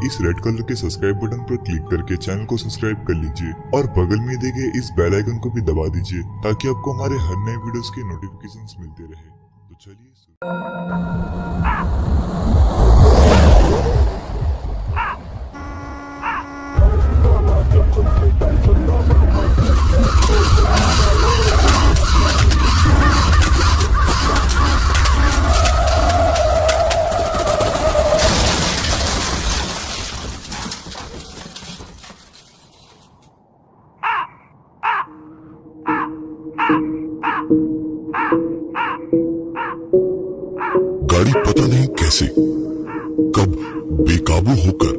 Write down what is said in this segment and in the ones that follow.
इस red colour के subscribe button पर क्लिक करके चैनल को सब्सक्राइब कर लीजिए और बगल में दिए गए इस बेल आइकन को भी दबा दीजिए ताकि आपको हमारे हर नए वीडियोस के नोटिफिकेशंस मिलते रहे। तो चलिए गाड़ी पता नहीं कैसे कब बेकाबू होकर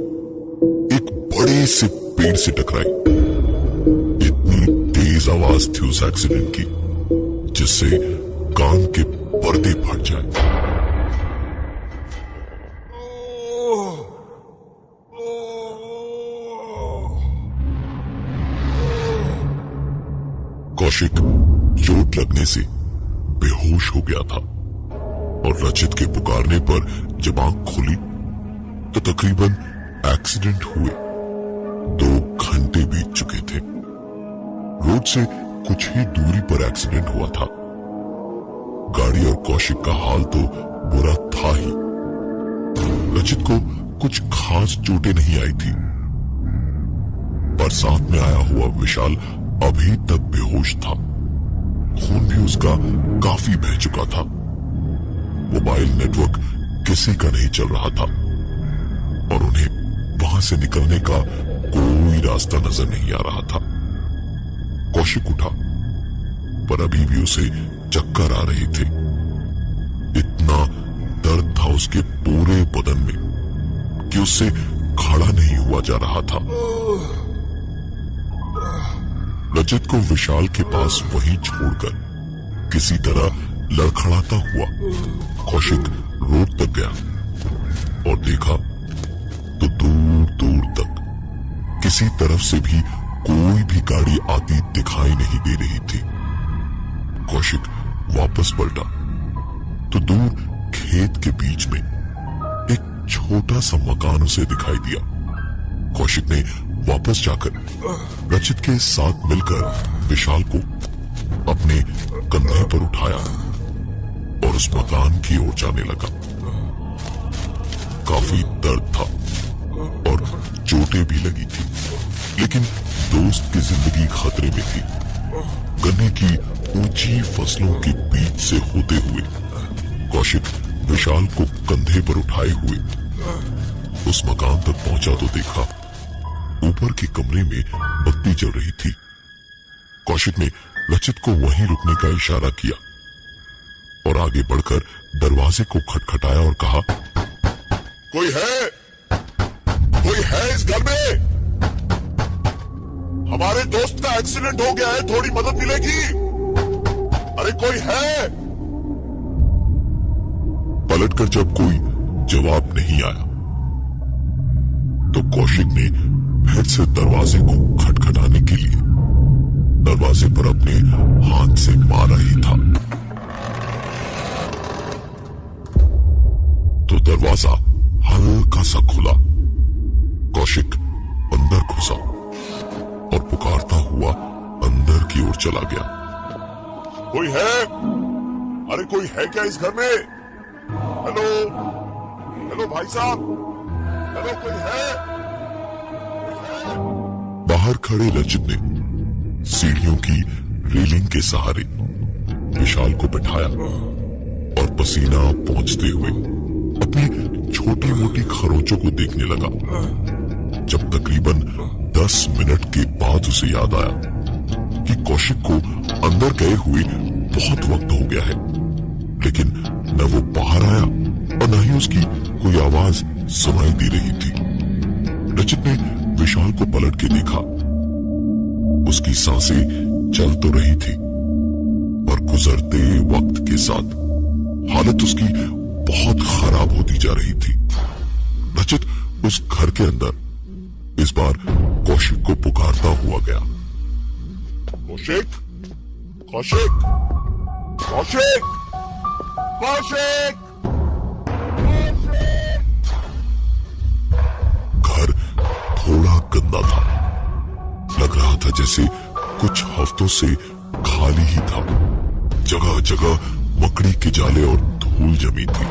एक बड़े से पेड़ से टकराई। इतनी तेज आवाज थी उस एक्सीडेंट की जिससे कान के पर्दे फट जाए। कौशिक चोट लगने से बेहोश हो गया था और रचित के पुकारने पर जब आंख खुली तो तकरीबन एक्सीडेंट हुए 2 घंटे बीत चुके थे। रोड से कुछ ही दूरी पर एक्सीडेंट हुआ था। गाड़ी और कौशिक का हाल तो बुरा था ही। रचित को कुछ खास चोटें नहीं आई थी पर साथ में आया हुआ विशाल अभी तक बेहोश था। खून भी उसका काफी बह चुका था। मोबाइल नेटवर्क किसी का नहीं चल रहा था और उन्हें वहां से निकलने का कोई रास्ता नजर नहीं आ रहा था। कौशिक उठा पर अभी भी उसे चक्कर आ रहे थे। इतना दर्द था उसके पूरे बदन में कि उससे खड़ा नहीं हुआ जा रहा था। रचित को विशाल के पास वहीं छोड़कर किसी तरह लड़खड़ाता हुआ कौशिक रोड तक गया और देखा तो दूर दूर तक किसी तरफ से भी कोई भी गाड़ी आती दिखाई नहीं दे रही थी। कौशिक वापस पलटा तो दूर खेत के बीच में एक छोटा सा मकान उसे दिखाई दिया। कौशिक ने वापस जाकर रचित के साथ मिलकर विशाल को अपने कंधे पर उठाया और उस मकान की ओर जाने लगा। काफी दर्द था और चोटें भी लगी थी लेकिन दोस्त की जिंदगी खतरे में थी। गन्ने की ऊंची फसलों के बीच से होते हुए कौशिक विशाल को कंधे पर उठाए हुए उस मकान तक पहुंचा तो देखा ऊपर के कमरे में बत्ती जल रही थी। कौशिक ने रचित को वहीं रुकने का इशारा किया और आगे बढ़कर दरवाजे को खटखटाया और कहा, कोई है इस घर में? हमारे दोस्त का एक्सीडेंट हो गया है, थोड़ी मदद मिलेगी? अरे कोई है? पलटकर जब कोई जवाब नहीं आया तो कौशिक ने फिर से दरवाजे को खटखटाने के लिए दरवाजे पर अपने हाथ से मारा ही था तो दरवाजा हल्का सा खुला। कौशिक अंदर घुसा और पुकारता हुआ अंदर की ओर चला गया। कोई है? अरे कोई है क्या इस घर में? हेलो भाई साहब, हेलो कोई है? बाहर खड़े रचित ने सीढ़ियों की रेलिंग के सहारे विशाल को बिठाया और पसीना पोंछते हुए अपनी छोटी मोटी खरोंचों को देखने लगा। जब तकरीबन 10 मिनट के बाद उसे याद आया कि कौशिक को अंदर गए हुए बहुत वक्त हो गया है लेकिन न वो बाहर आया और न ही उसकी कोई आवाज सुनाई दे रही थी। रचित ने विशाल को पलट के देखा। उसकी सांसें चल तो रही थी पर गुजरते वक्त के साथ हालत उसकी बहुत खराब होती जा रही थी। रचित उस घर के अंदर इस बार कौशिक को पुकारता हुआ गया। कौशिक, कौशिक, कौशिक, कौशिक, गंदा था। लग रहा था जैसे कुछ हफ्तों से खाली ही था। जगह जगह मकड़ी के जाले और धूल जमी थी।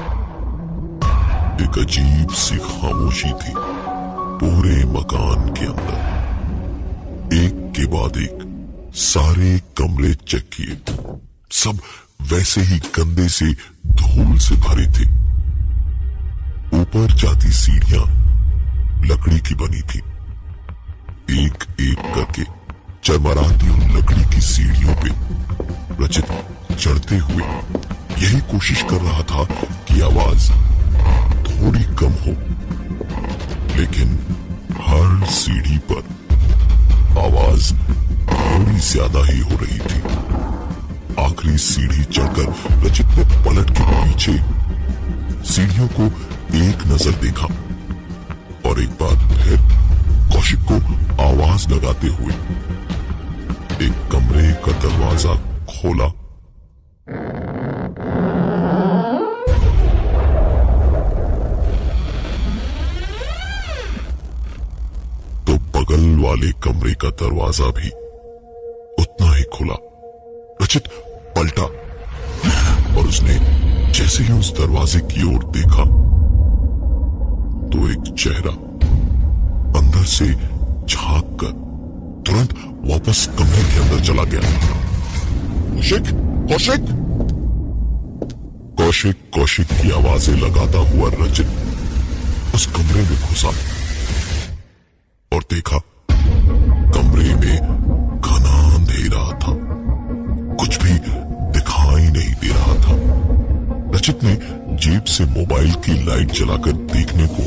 एक अजीब सी खामोशी थी पूरे मकान के अंदर। एक के बाद एक सारे कमरे चेक किए, सब वैसे ही गंदे से धूल से भरे थे। ऊपर जाती सीढ़ियां लकड़ी की बनी थी। एक एक करके चरमराती उन लकड़ी की सीढ़ियों पे रचित चढ़ते हुए यही कोशिश कर रहा था कि आवाज थोड़ी कम हो, लेकिन हर सीढ़ी पर आवाज थोड़ी ज्यादा ही हो रही थी। आखिरी सीढ़ी चढ़कर रचित ने पलट के पीछे सीढ़ियों को एक नजर देखा और एक बार फिर कौशिक को आवाज लगाते हुए एक कमरे का दरवाजा खोला। तो बगल वाले कमरे का दरवाजा भी उतना ही खुला। रचित पलटा और उसने जैसे ही उस दरवाजे की ओर देखा तो एक चेहरा अंदर से झांक कर तुरंत वापस कमरे के अंदर चला गया। कौशिक, कौशिक, कौशिक कौशिक की आवाजें लगाता हुआ रचित उस कमरे में घुसा और देखा कमरे में घना अंधेरा था। कुछ भी दिखाई नहीं दे रहा था। रचित ने जेब से मोबाइल की लाइट जलाकर देखने को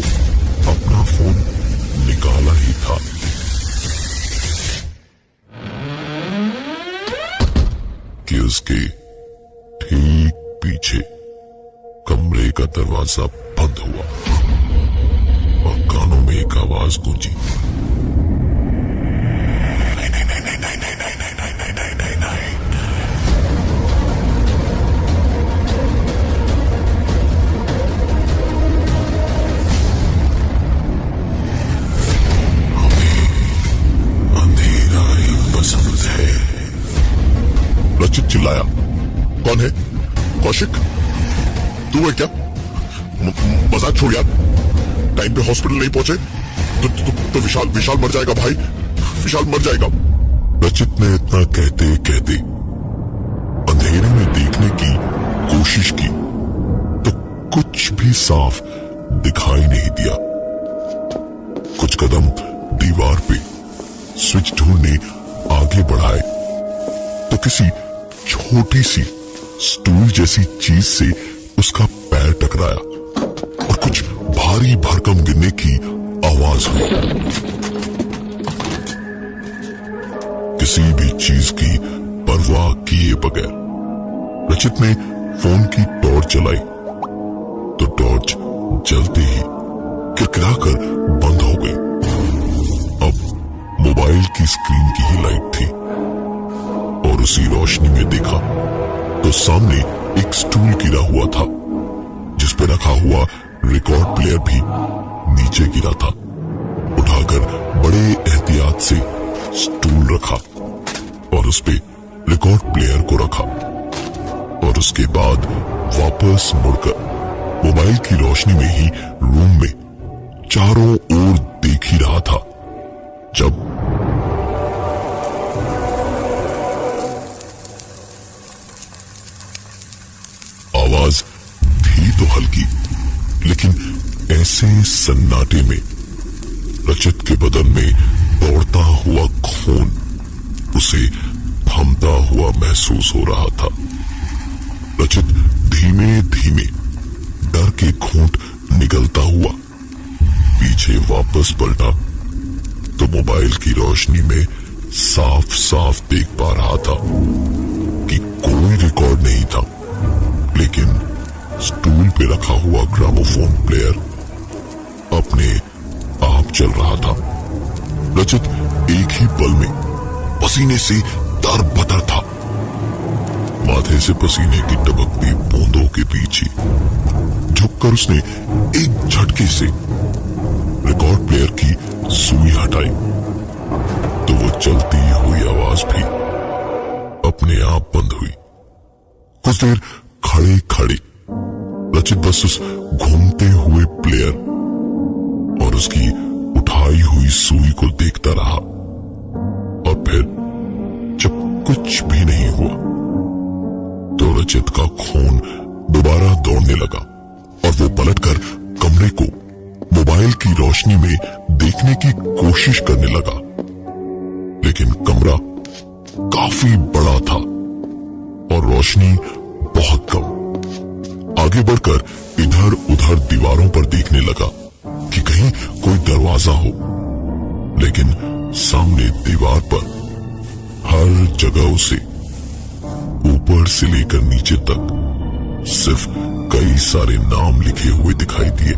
अपना फोन निकाला ही था कि उसके ठीक पीछे कमरे का दरवाजा बंद हुआ और कानों में एक आवाज गूंजी, नहीं नहीं नहीं नहीं नहीं नहीं नहीं नहीं नहीं नहीं नहीं नहीं। रचित चिल्लाया, कौन है? कौशिक, तू है क्या? मजाक छोड़ यार। टाइम पे हॉस्पिटल नहीं पहुंचे तो विशाल मर जाएगा भाई, विशाल मर जाएगा। रचित ने इतना कहते कहते अंधेरे में देखने की कोशिश की तो कुछ भी साफ दिखाई नहीं दिया। कुछ कदम दीवार पे स्विच ढूंढने आगे बढ़ाए तो किसी छोटी सी स्टूल जैसी चीज से उसका पैर टकराया और कुछ भारी भरकम गिरने की आवाज हुई। किसी भी चीज की परवाह किए बगैर रचित ने फोन की टॉर्च जलाई तो टॉर्च जलते ही किरकिराकर बंद हो गई। अब मोबाइल की स्क्रीन की ही लाइट थी और उसी रोशनी में देखा तो सामने एक स्टूल गिरा हुआ था जिस पे रखा हुआ रिकॉर्ड प्लेयर भी नीचे गिरा था। उठाकर बड़े एहतियात से स्टूल रखा और उस पे रिकॉर्ड प्लेयर को रखा और उसके बाद वापस मुड़कर मोबाइल की रोशनी में ही रूम में चारों ओर देख ही रहा था जब आवाज थी तो हल्की, लेकिन ऐसे सन्नाटे में रचित के बदन में दौड़ता हुआ खून उसे थमता हुआ महसूस हो रहा था। रचित धीमे धीमे डर के घूंट निकलता हुआ पीछे वापस पलटा तो मोबाइल की रोशनी में साफ साफ देख पा रहा था कि कोई रिकॉर्ड नहीं था, लेकिन स्टूल पे रखा हुआ ग्रामोफोन प्लेयर अपने आप चल रहा था। रचित एक ही पल में पसीने से तरबतर था। माथे से पसीने की टपकती बूंदों के पीछे झुककर उसने एक झटके से रिकॉर्ड प्लेयर की सुई हटाई तो वो चलती हुई आवाज भी अपने आप बंद हुई। कुछ देर खड़े खड़े रचित बस उस घूमते हुए प्लेयर और उसकी उठाई हुई सुई को देखता रहा। और फिर जब कुछ भी नहीं हुआ तो रचित का खून दोबारा दौड़ने लगा और वो पलटकर कमरे को मोबाइल की रोशनी में देखने की कोशिश करने लगा, लेकिन कमरा काफी बड़ा था और रोशनी बहुत कम। आगे बढ़कर इधर उधर दीवारों पर देखने लगा कि कहीं कोई दरवाजा हो, लेकिन सामने दीवार पर हर जगह उसे ऊपर से लेकर नीचे तक सिर्फ कई सारे नाम लिखे हुए दिखाई दिए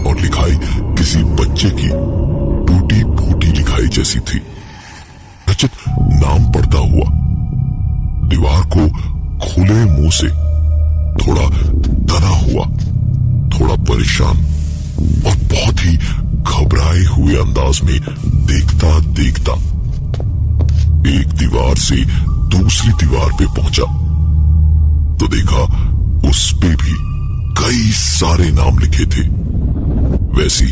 और लिखाई किसी बच्चे की टूटी फूटी लिखाई जैसी थी। रचित नाम पढ़ता हुआ दीवार को खुले मुंह से थोड़ा डरा हुआ, थोड़ा परेशान और बहुत ही घबराए हुए अंदाज में देखता देखता एक दीवार से दूसरी दीवार पे पहुंचा तो देखा उस पे भी कई सारे नाम लिखे थे, वैसी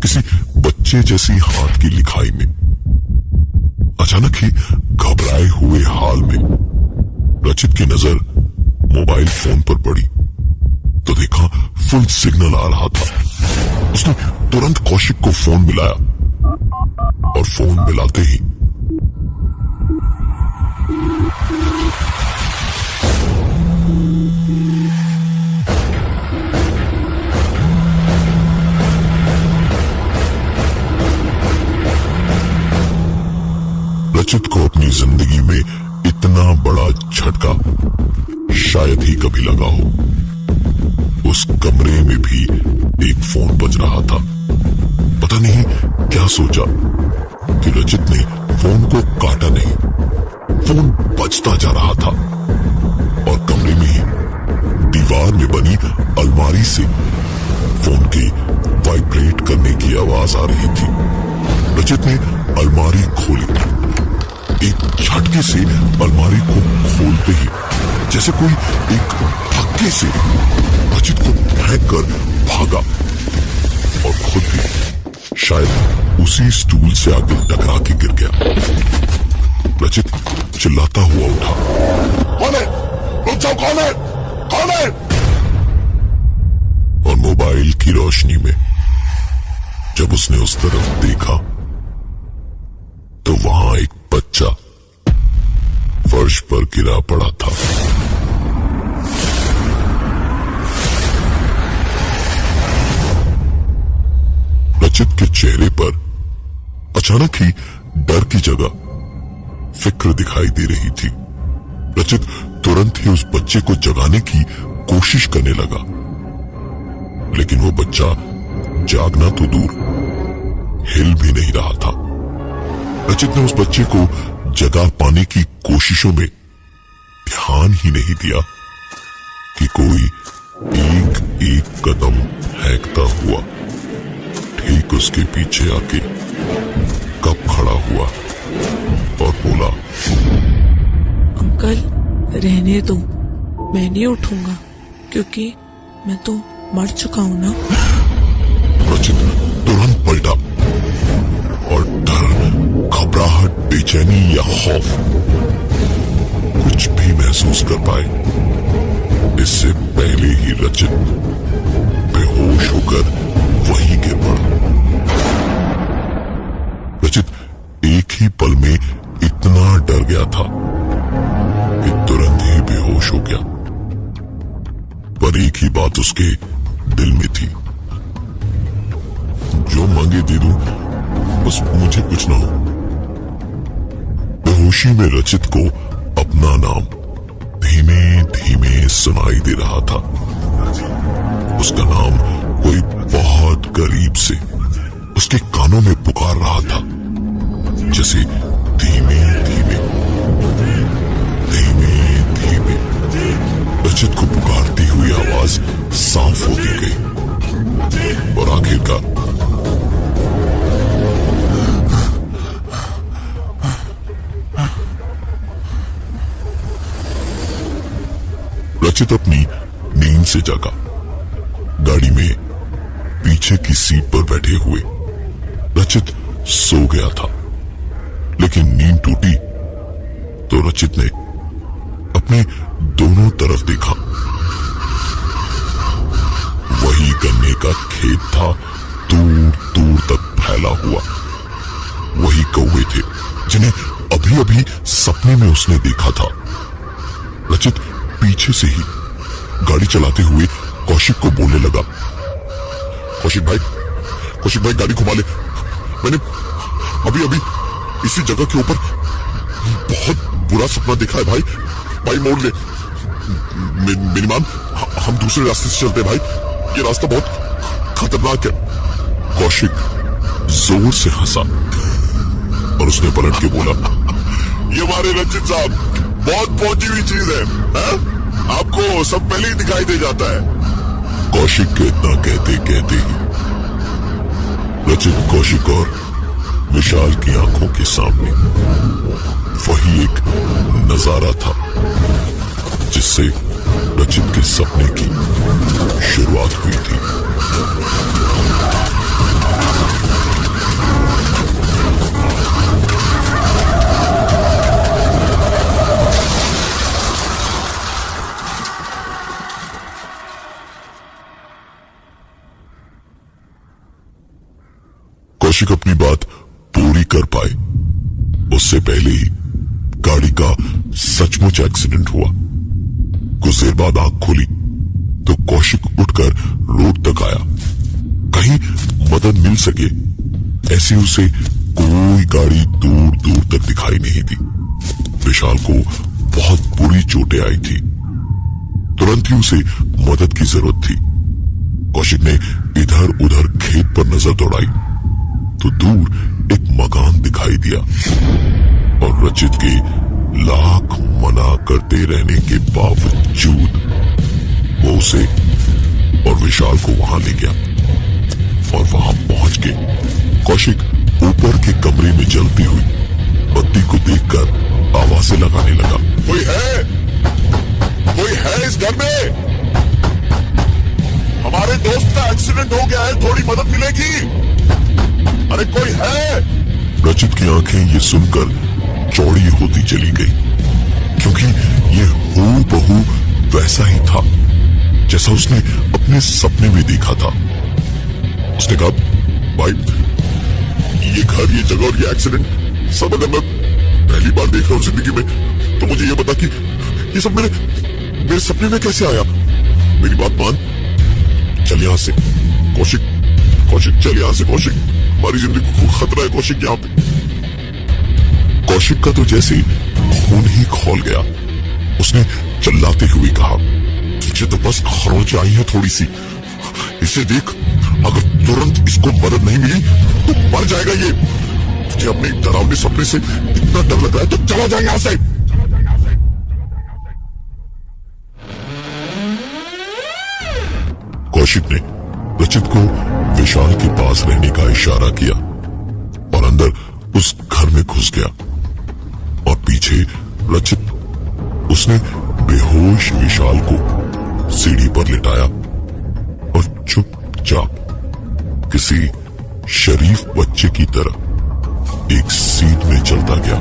किसी बच्चे जैसी हाथ की लिखाई में। अचानक ही घबराए हुए हाल में रचित की नजर मोबाइल फोन पर पड़ी तो देखा फुल सिग्नल आ रहा था। उसने तुरंत कौशिक को फोन मिलाया और फोन मिलाते ही रचित को अपनी जिंदगी में इतना बड़ा झटका शायद ही कभी लगा हो। उस कमरे में भी एक फोन बज रहा था। पता नहीं क्या सोचा कि रचित ने फोन को काटा नहीं, फोन बजता जा रहा था और कमरे में ही दीवार में बनी अलमारी से फोन के वाइब्रेट करने की आवाज आ रही थी। रचित ने अलमारी खोली। एक झटके से अलमारी को खोलते ही जैसे कोई एक धक्के से रचित को फेंक कर भागा और खुद भी शायद उसी स्टूल से आगे टकरा के गिर गया। रचित चिल्लाता हुआ उठा, कौन है? रुक जाओ, कौन है? कौन है? और मोबाइल की रोशनी में जब उसने उस तरफ देखा तो वहां एक बच्चा फर्श पर गिरा पड़ा था। रचित के चेहरे पर अचानक ही डर की जगह फिक्र दिखाई दे रही थी। रचित तुरंत ही उस बच्चे को जगाने की कोशिश करने लगा, लेकिन वो बच्चा जागना तो दूर हिल भी नहीं रहा था। रचित ने उस बच्चे को जगा पाने की कोशिशों में ध्यान ही नहीं दिया कि कोई एक एक कदम फेंकता हुआ ठीक उसके पीछे आके कब खड़ा हुआ और बोला, अंकल रहने दो, मैं नहीं उठूंगा क्योंकि मैं तो मर चुका हूं ना। रचित तुरंत पलटा और डर, घबराहट, बेचैनी या खौफ कुछ भी महसूस कर पाए इससे पहले ही रचित बेहोश होकर वहीं गिर पड़ा। रचित एक ही पल में इतना डर गया था कि तुरंत ही बेहोश हो गया। पर एक ही बात उसके दिल में थी, जो मांगे दे दूं, बस मुझे कुछ ना हो। बेहोशी में रचित को अपना नाम धीमे धीमे सुनाई दे रहा था। उसका नाम कोई बहुत करीब से उसके कानों में पुकार रहा था, जैसे धीमे धीमे धीमे धीमे। रचित को पुकारती हुई आवाज साफ होती गई और आखिरकार से जागा। गाड़ी में पीछे की सीट पर बैठे हुए रचित सो गया था, लेकिन नींद टूटी तो रचित ने अपने दोनों तरफ देखा। वही गन्ने का खेत था, दूर दूर तक फैला हुआ। वही कौवे थे जिन्हें अभी अभी सपने में उसने देखा था। रचित पीछे से ही गाड़ी चलाते हुए कौशिक को बोलने लगा, कौशिक भाई गाड़ी घुमा ले। मैंने अभी अभी इसी जगह के ऊपर बहुत बुरा सपना देखा है भाई मोड़ ले। मिनिमान हम दूसरे रास्ते से चलते भाई, ये रास्ता बहुत खतरनाक है। कौशिक जोर से हंसा और उसने पलट के बोला, ये हमारे रचित साहब बहुत पहुंची हुई चीज है, आपको सब पहले ही दिखाई दे जाता है। कौशिक के इतना कहते कहते ही रचित, कौशिक और विशाल की आंखों के सामने वही एक नजारा था जिससे रचित के सपने की शुरुआत हुई थी। कौशिक अपनी बात पूरी कर पाए उससे पहले ही गाड़ी का सचमुच एक्सीडेंट हुआ। कुछ देर बाद आंख खुली तो कौशिक उठकर रोड तक आया। कहीं मदद मिल सके ऐसी उसे कोई गाड़ी दूर दूर तक दिखाई नहीं दी। विशाल को बहुत बुरी चोटें आई थी, तुरंत ही उसे मदद की जरूरत थी। कौशिक ने इधर उधर खेत पर नजर दौड़ाई तो दूर एक मकान दिखाई दिया और रचित के लाख मना करते रहने के बावजूद वो उसे और विशाल को वहां ले गया। और वहां पहुंच के कौशिक ऊपर के कमरे में जलती हुई बत्ती को देखकर आवाजें लगाने लगा, कोई है इस घर में? हमारे दोस्त का एक्सीडेंट हो गया है, थोड़ी मदद मिलेगी? अरे कोई है? रचित की आंखें ये सुनकर चौड़ी होती चली गई, क्योंकि ये हूबहू वैसा ही था जैसा उसने अपने सपने में देखा था। उसने कहा, भाई ये घर, ये जगह और ये एक्सीडेंट सब अगर मैं पहली बार देख रहा हूं जिंदगी में, तो मुझे ये बता कि ये सब मेरे सपने में कैसे आया? मेरी बात मान, चल यहां से कौशिक, चल यहां से कौशिक, हमारी जिंदगी को खतरा है कौशिक यहाँ पे। कौशिक का तो जैसे खून ही खौल गया। उसने चिल्लाते हुए कहा, तुझे तो बस खरोंच आई है थोड़ी सी, इसे देख, अगर तुरंत इसको मदद नहीं मिली तो मर जाएगा ये। तुझे अपने डरावने सपने से इतना डर लग रहा है तो चला जाए यहां से। कौशिक ने रचित को विशाल के पास रहने का इशारा किया और अंदर उस घर में घुस गया। और पीछे रचित, उसने बेहोश विशाल को सीढ़ी पर लिटाया और चुपचाप किसी शरीफ बच्चे की तरह एक सीट में चलता गया।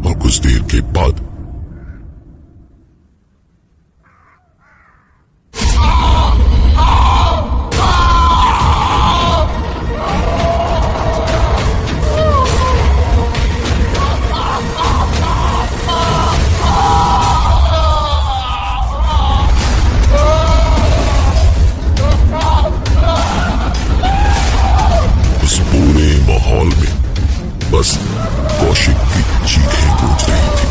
और कुछ देर के बाद बस कौशिक की चीखें गूंज रही थी।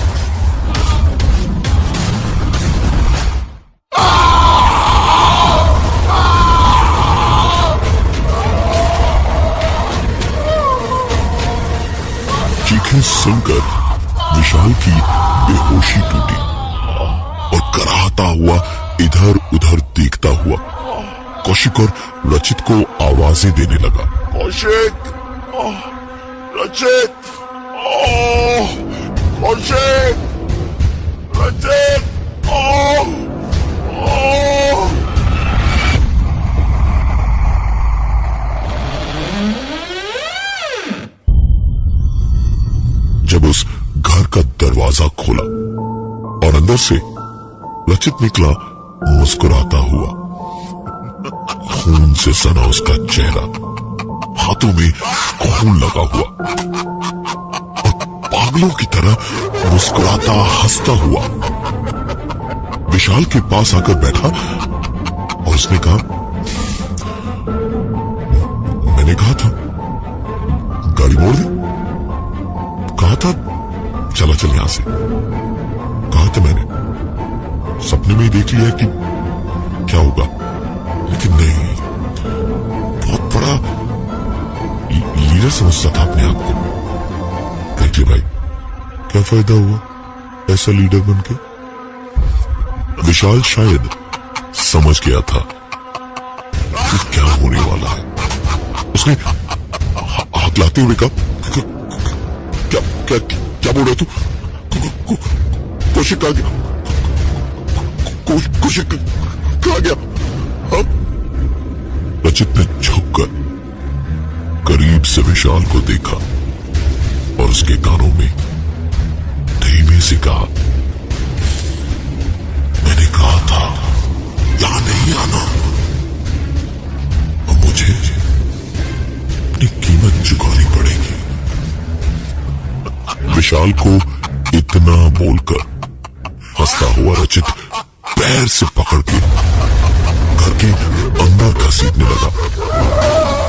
चीखें सुनकर विशाल की बेहोशी टूटी और कराहता हुआ इधर उधर देखता हुआ कौशिक और रचित को आवाजें देने लगा, कौशिक, रचित, कौशिक, रचित, जब उस घर का दरवाजा खोला और अंदर से रचित निकला मुस्कुराता हुआ। खून से सना उसका चेहरा, हाथों में खून लगा हुआ और पागलों की तरह मुस्कुराता हंसता हुआ विशाल के पास आकर बैठा और उसने कहा, मैंने कहा था गाड़ी मोड़ दे, कहा था चला चल यहां से, कहा था मैंने, सपने में ही देख लिया कि क्या होगा, लेकिन नहीं, बहुत बड़ा लीडर समझता था अपने आप को। देखिए भाई, क्या फायदा हुआ ऐसा लीडर बनके। विशाल शायद समझ गया था कि क्या होने वाला है। उसने हाथ लाते हुए कहा, क्या क्या क्या बोल रहा तू? कौशिक कहा गया? कौशिक कहा गया? हाँ? रचित ने झुककर करीब से विशाल को देखा और उसके कानों में धीमे से कहा, मैंने कहा था यहां नहीं आना और मुझे अपनी कीमत चुकानी पड़ेगी। विशाल को इतना बोलकर हंसता हुआ रचित पैर से पकड़ के घर के अंदर घसीटने लगा।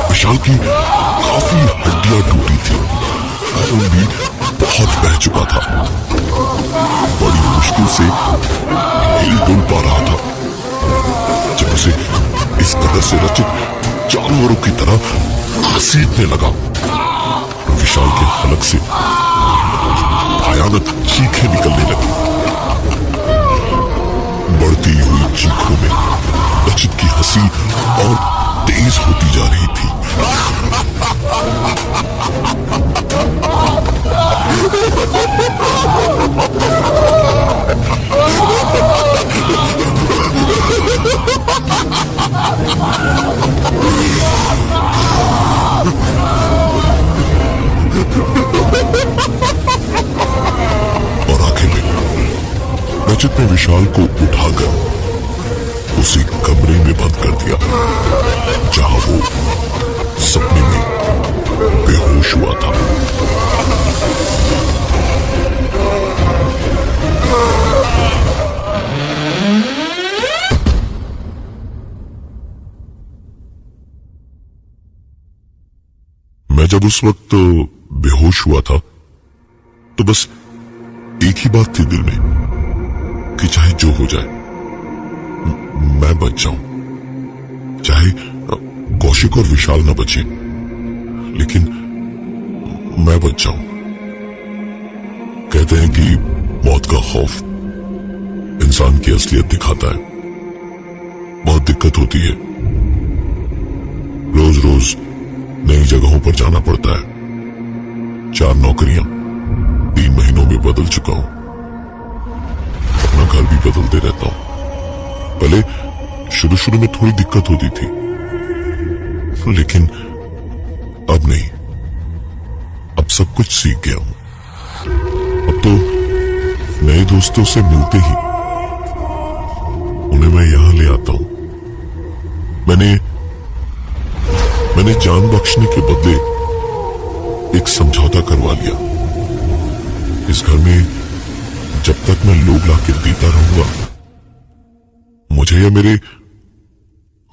विशाल की काफी हड्डियां टूटी थी, खून भी बहुत बह चुका था, बड़ी मुश्किल से हिल डुल पा रहा था। जब उसे इस कदर से रचित जानवरों की तरह घसीटने लगा, विशाल के हलक से भयानक चीखें निकलने लगी। बढ़ती हुई चीखों में रचित की हंसी और तेज होती जा रही थी। और आखिर में रचित ने विशाल को उठाकर उसी कमरे में बंद कर दिया जहां वो सपने में बेहोश हुआ था। मैं जब उस वक्त बेहोश हुआ था तो बस एक ही बात थी दिल में कि चाहे जो हो जाए मैं बच जाऊं, चाहे कौशिक और विशाल न बचे, लेकिन मैं बच जाऊं। कहते हैं कि मौत का खौफ इंसान की असलियत दिखाता है। बहुत दिक्कत होती है, रोज रोज नई जगहों पर जाना पड़ता है। 4 नौकरियां 3 महीनों में बदल चुका हूं, अपना घर भी बदलते रहता हूं। पहले शुरू में थोड़ी दिक्कत होती थी, लेकिन अब नहीं, अब सब कुछ सीख गया हूं। अब तो नए दोस्तों से मिलते ही उन्हें मैं यहां ले आता हूं। मैंने जान बख्शने के बदले एक समझौता करवा लिया। इस घर में जब तक मैं लोग लाके देता रहूंगा, मुझे या मेरे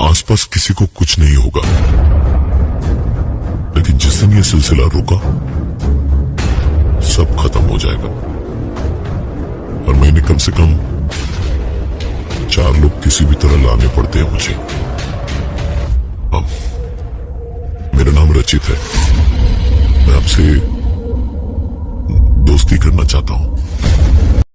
आसपास किसी को कुछ नहीं होगा। लेकिन जिस दिन ये सिलसिला रुका, सब खत्म हो जाएगा। हर महीने कम से कम 4 लोग किसी भी तरह लाने पड़ते हैं मुझे। मेरा नाम रचित है। मैं आपसे